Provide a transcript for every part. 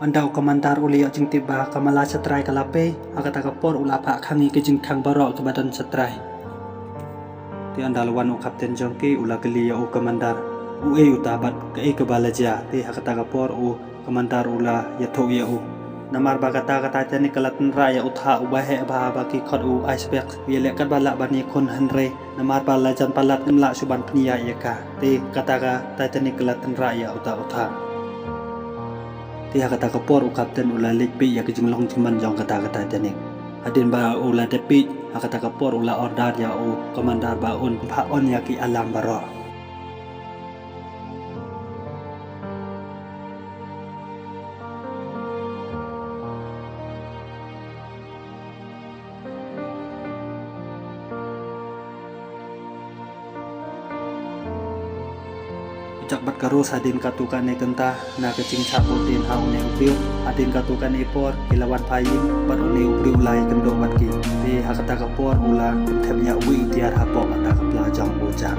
Andau komentar uli jing tiba kamala setrai kalape agata kapor ula pa khangi ke jing khang barok ke badan setrai. Ti andalwan u kapten jongki ula geli ya u komandar u utabat ke balaja ti agata kapor u komandar ula ya tho ya u. Namar bagata kata jani kalatan raya utha ubahe bahaba ki khod u iceberg yele kat bala bani kon hanre namar balajan palat ngemla suban pnia yaka ti kata ka jani kalatan raya utha ti kata kapor u kapten ula likpi ya kijinglong jiman jong kata jani adin ba ula depi kata kapor ula ordar ya u komandar ba un pa on ya ki alam baro. Ujak bat karus adin katukan ne genta na kecing saputin hau ne ubriu adin katukan ipor kilawan paying bat une ubriu lai kendo bat ki ti hakata kapor ula temnya uwi tiar hapo mata kapelajang ujak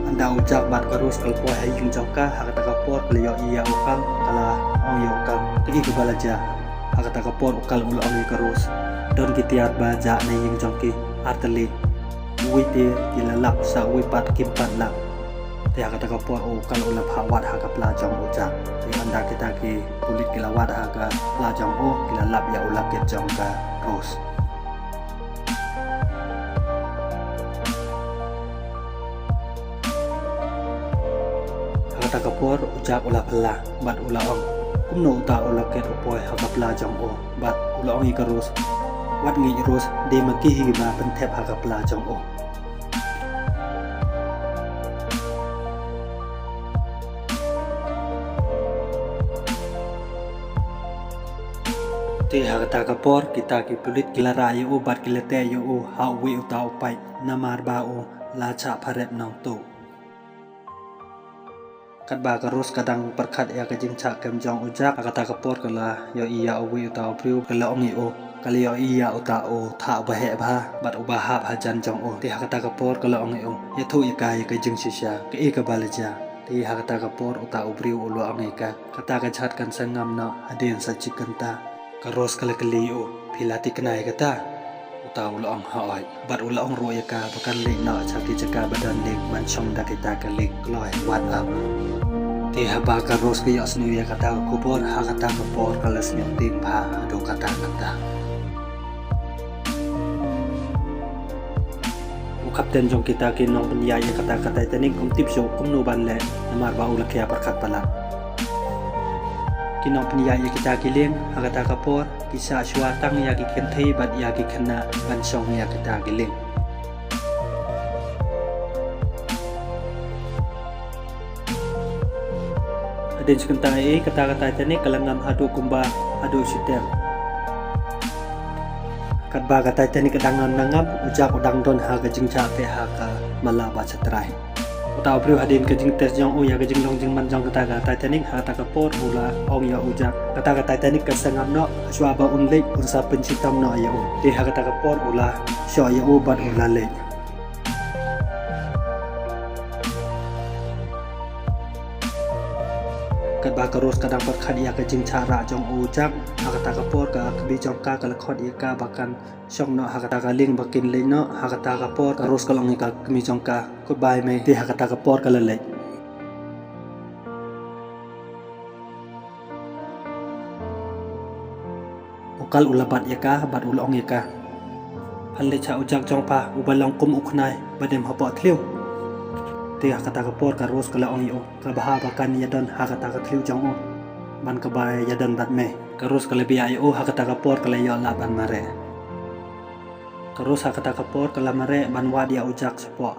anda ujak bat karus kalpo haying jongka hakata kapor kelio iya ukal kala ong ya ukal ti kebalaja hakata kapor ukal ula ong karus don kitiat baja na yung jongki arteli witi kilalap sa wipat kimpat lap ti kata kapor o kal ulap hawat haka pelajang ujak ti anda kita ki kulit kilawat haka pelajang o kilalap ya ulap ket jongka terus kata kapor ujak ulap lah bat ulaong kumno uta ulap ket upoy haka pelajang o bat ulaong ikarus wat ngi ros de maki higma pentep haka pelajang o ti haka kapor kita ki pulit kilara yu bat kilate yu hawi uta upai namar ba o lacha pharep nong tu kat ba karus kadang perkhat ya kajing cha kem jong ujak kata kapor kala yo iya awi uta upriu kala ongi o kalio iya uta o tha bahe ba bat ubahap hajan jong o ti hakata kapor kala ongi o ya thu ika ya kajing sisya ke ka balaja ti hakata kapor uta ubriu ulo ongi ka kata ka chat kan sangam na adin sa chikanta karos kala kalio pilati kenai kata uta ulo ong haoi bat ulo ong ro ya ka bakan le na chaki jaka badan le man chong da kita ka le kloi wat up ti haba karos ke yos ni ya kata kupor hakata kapor kala snyong tin pa ado kata kapten jong kita kinong penyaya kata-kata tening kum tipso kum no banle namar ba ula kya perkat pala kinong penyaya kita kiling hakata kapor kisa syuatang ya ki kenthei bat ya ki khana bansong ya kita kiling adin sekentai kata-kata tening kalangam adu kumba adu sitem kat ba kata tani kedangan nangap ujak udang don ha ke jingcha pe ha ka malaba chatrai uta bru hadin ke jing tes jong u ya ke jing long jing man jong kata tani ha ta ka por mula ong ya ujak kata tani ke sangam no swa ba unle unsa pencitam no ya u ti ha kata ka por ula syo ya u bat ula le kat ba karus kadang perkhat ya ke jing cara jong ujak hakata kapor ka kebi jongka kala khot ika bakan syong no hakata ka ling bakin le no hakata kapor karus kalong ika kemi jongka goodbye me ti hakata kapor kala le ukal ulabat yaka bat ulong yaka halle cha ujak jongpa ubalong kum uknai badem hapo tliu ti hakata kapor karus kala ong yo ka baha bakan yadon hakata ka tliu jong o ban ka bay yadon bat me karus kala biaya o hakata kapor kala yo la ban mare karus hakata kapor kala mare ban wadia ujak sepo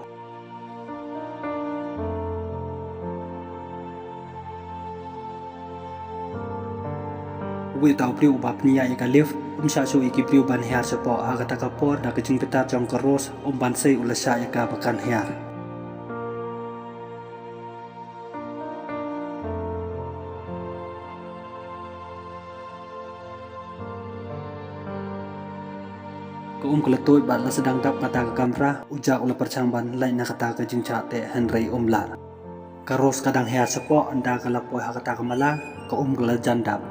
wi tau priu bab nia ya kalif sha su iki priu ban hiar sepo hakata kapor da kecing petar jong karus ban sei ulasa ya ka bakan hiar keletui bat la sedang dap kata ke kamera ujak ula percangban lain na kata ke jingca te Henry umlar. Karos kadang hea sepo anda kalapoi ha kata ke mala ke kela jandap.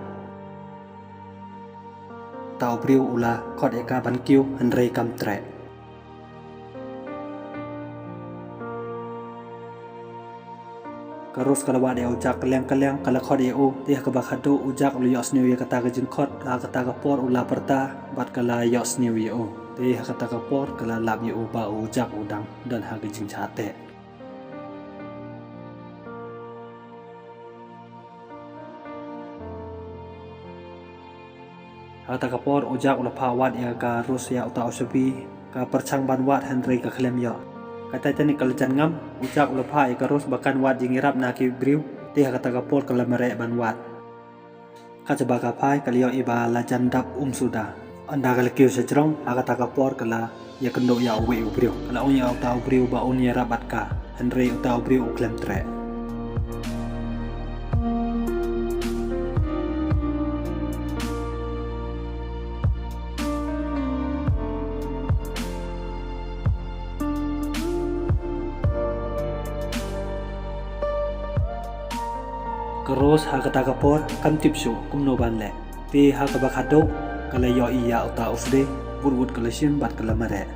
Tau briu ula kot eka ban kiu Henry kamtre. Karos kalau wade ujak keleng-keleng kalau kot eu dia ke bakado ujak ulu yos new year kata ke jingkot ha kata ke por ula perta bat kala yos new year dia kata ke por kala lab eu ba ujak udang dan ha ke jingca te. Kata kapor ujak ula pawat ya ka rus ya uta usabi ka percang ban wat Henry ka klem ya. Kata tani kalajan ngam ujak ula pa ya ka rus bahkan wat jingirap na ki briu dia kata kapor kala merek ban wat. Kata baka pai kaliyo iba lajan dap suda. Anda kala kiu sejrong kata kapor kala ya kendo ya uwe briu. Kala unya uta briu ba unya rabat ka Henry uta briu klem tre. Keros ha kata kapor kam tipsu kumno ban le ti ha ka bakado kala yo iya uta usde burwud kala sim bat kala mare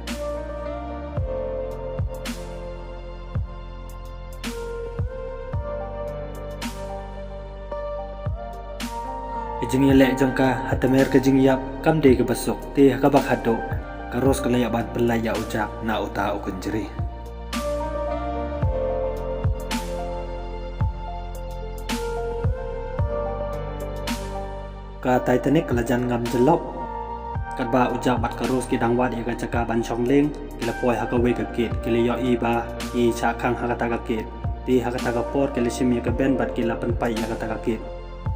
ejing yele jangka hatamer ke jing yap kam de ke basuk ti ha ka bakado keros kala ya ban pelaya ujak na uta ukunjeri. Ka Titanic kelajan ngam jelop kat ba ujak bat karus kidang wat ya jaka ban chong leng kila poi ha ka we ka kit kila yo i ba i cha khang ha kata ka kit ti ha kata ka por kila sim ya ka ben bat kila pen pai ya kata ka kit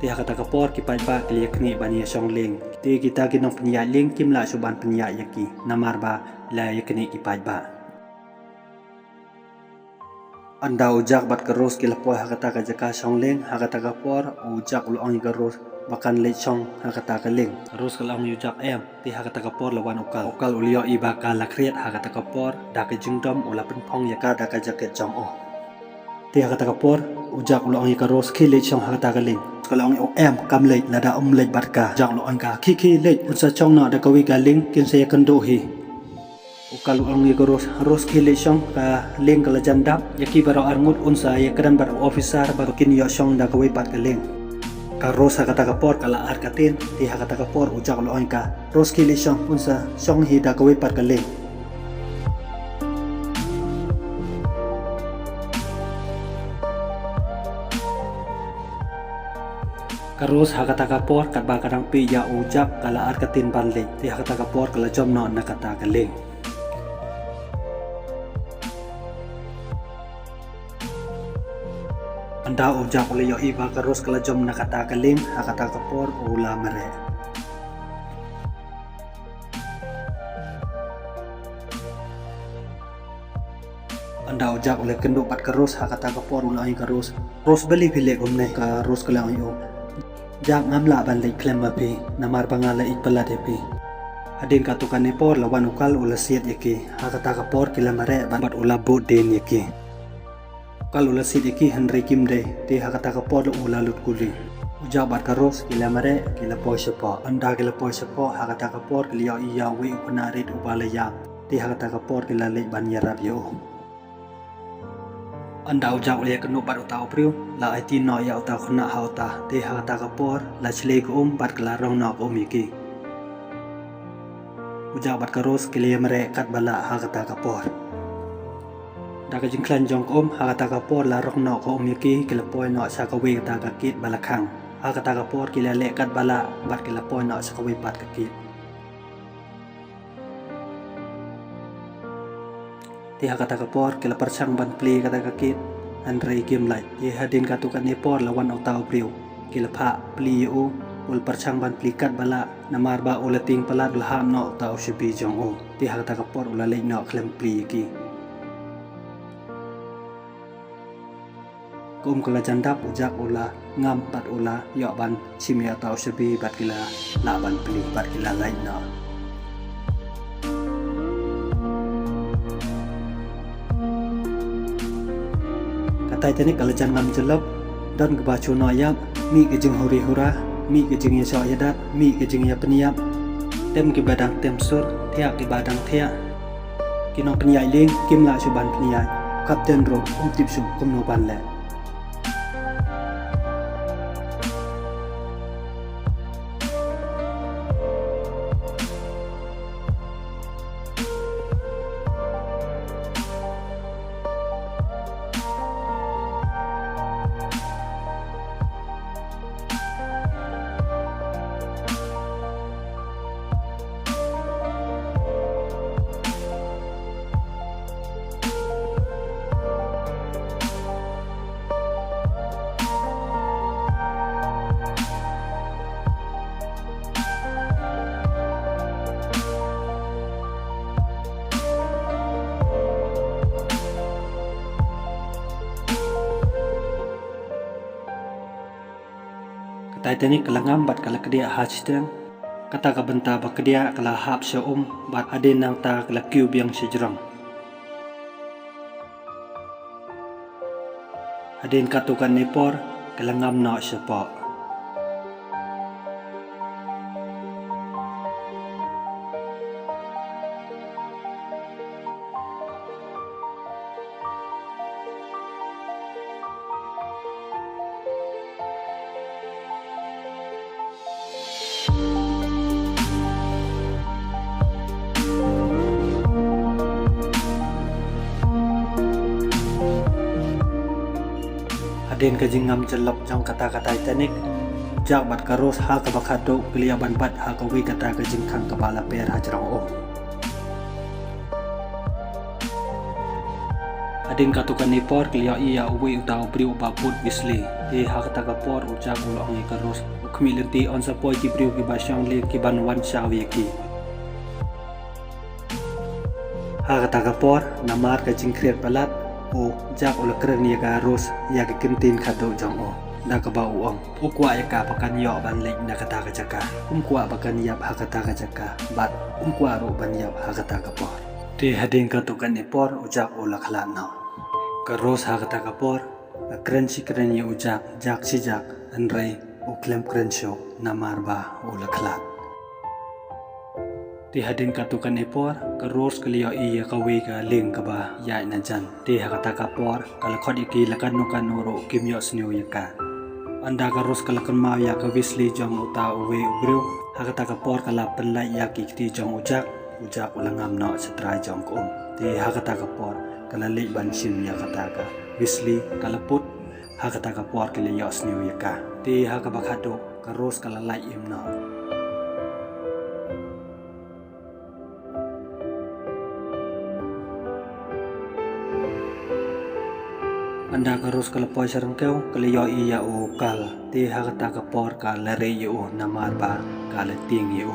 ti ha kata ka por ki pai ba kila kni ban ya chong leng ti kita kinong penya leng kim la suban penya yaki namar ba la ya kni ki pai ba. Anda ujak bat karus kila poi ha kata ka jaka chong leng ha kata ka por ujak ulong karus bahkan lechong ha kata keling terus kalau ujak em ti ha kata kapor lawan ukal ulio iba ka lakriat ha kata kapor da ke jingdom ula penpong ya ka da ka jaket jong ti ha kata kapor ujak ulong ka ros ki lechong ha kata keling kalau em kam lech la da lech bat ka jang lo ka ki lech unsa chong na da ka wi galing kin se kendo hi ukal ulong ka ros ki lechong ka ling kala jandap yaki baro arngut unsa ya kedan bar officer baru kin yo chong da ka wi bat keling. Karos ha kata kapor kala arkatin ti ha kata kapor ujak lo ka ros kili syong unsa syong hi da kawi par kale Karos ha kata kapor kat ba kadang pi ya ujak kala arkatin banle ti ha kata kapor kala jom no na kata kale. Anda ujak uli yo iba karos kala jom na kata kaling ha kata kapor ula mere. Anda ujak uli kenduk pat karos ha kata kapor ula ai karos ros beli pile umne karos kala ai jak ngamla ban le klem pi namar bangala ikpala depi adin katukan ne por lawan ukal ula siat yaki ha kata kapor kila mere bat ula bo den yaki kalau la sidiki Henry kimde ti ha kata kapor ula lut kuli ujak bat karos kila mare kila poi sepo anda kila poi sepo ha kata kapor kila iya wi unarit ubalaya ti ha kata kapor kila le ban yarab yo anda ujak ule kenu bat utau priu la ai no ya utau khna ha uta ti ha kata kapor la chle ko bat kala rong no ko miki ujak bat karos kila mare kat bala ha kata kapor da ka jingklan jong ha kata kapor la rok no ko yaki kila poi no sa ka we ta ka kit balakang ha kata kapor kila le kat bala bat kila poi no sa ka we pat ka kit ti ha kata kapor kila perchang ban pli kata ka kit Henry kim lai ye hadin katukan ni por lawan utau priu kila pha pli u ul perchang ban pli kat bala namar ba ulating palat laham no utau shibi jong ti ha kata kapor ula le no klem pli ki kala jandap ujak ula ngam pat ula yo ban simia tau sebi bat kila la ban pli bat kila lain no katai tani kalajan ngam jelop dan kebacu noyap mi kejeng huri hura mi kejeng ya sok yadat mi kejeng ya peniap tem ki badang tem sur tiak ki badang tiak kino penyai ling kim la suban penyai kapten ro tip su kumno ban le katai tani kalangam bat kala kedia hachiteng kata ka benta ba kedia kala hap sya bat ade nang ta kala cube yang sejrang aden katukan nepor kalangam na sepa aden kajingam jelop jang kata-kata Titanic jak bat karus ha ka bakado keliaban bat ha ka wi kata kajing kang kepala per hajrang aden katukan nipor kelia iya uwi utau priu babut bisli ha kata kapor ujak ulong ni karus ukmi lenti on sapoi ki priu ki basyang le ki banwan sawi ki ha kata kapor namar kajing kriat balat o jak ula keren ya garus ya ke kentin kado jong o da ka ba uang ukwa ya ka pakan yo ban lek da kata ka jaka kwa pakan yap ha kata ka jaka bat kwa ro ban yap ha kata ka por te hading ka tukan ni por ujak ula khala no garus ha kata ka por keren si keren ya ujak jak si jak anrai uklem keren sho namar ba ula khala ti hadin katukan epor karus kaliyo iya kawe ka ling ka ba yai na jan ti hakata kapor kala khod iki lakan nukan uro kimyo snyo yaka anda karus kala kan ma ya ka wisli jong uta uwe ubru hakata kapor kala penlai ya ki ti jong ujak ulangam no setrai jong ko ti hakata kapor kala le ban sin ya kata ka wisli kala put hakata kapor kaliyo snyo yaka ti hakabakado karus kala lai im no anda karus kalapoi sarangkau kaliyo iya o kal ti hakata kapor ka lare yo namar ba kalating yo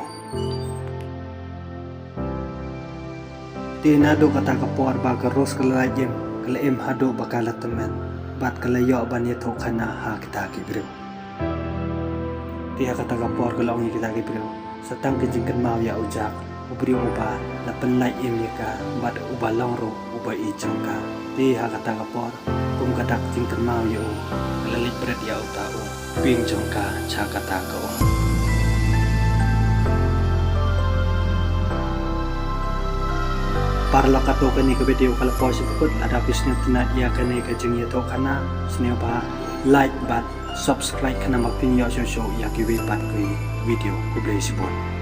ti nado kata kapor ba karus kalajem kalaim hado bakala temen bat kalayo ban ye thokana ha kita kibru ti hakata kapor kalong kita kibru satang kejingkan mau ya ujak ubri uba la penlai imika bat uba longro uba ijongka ti hakata kapor kum kadak jing termau yo lalit berat ya utau ping jongka cakata ko parla kato kani ke video kala pos put ada bisnya tinat ya kani ke jing ya to kana sne ba like bat subscribe kana mapin yo show ya ki wi pat video ku blesibon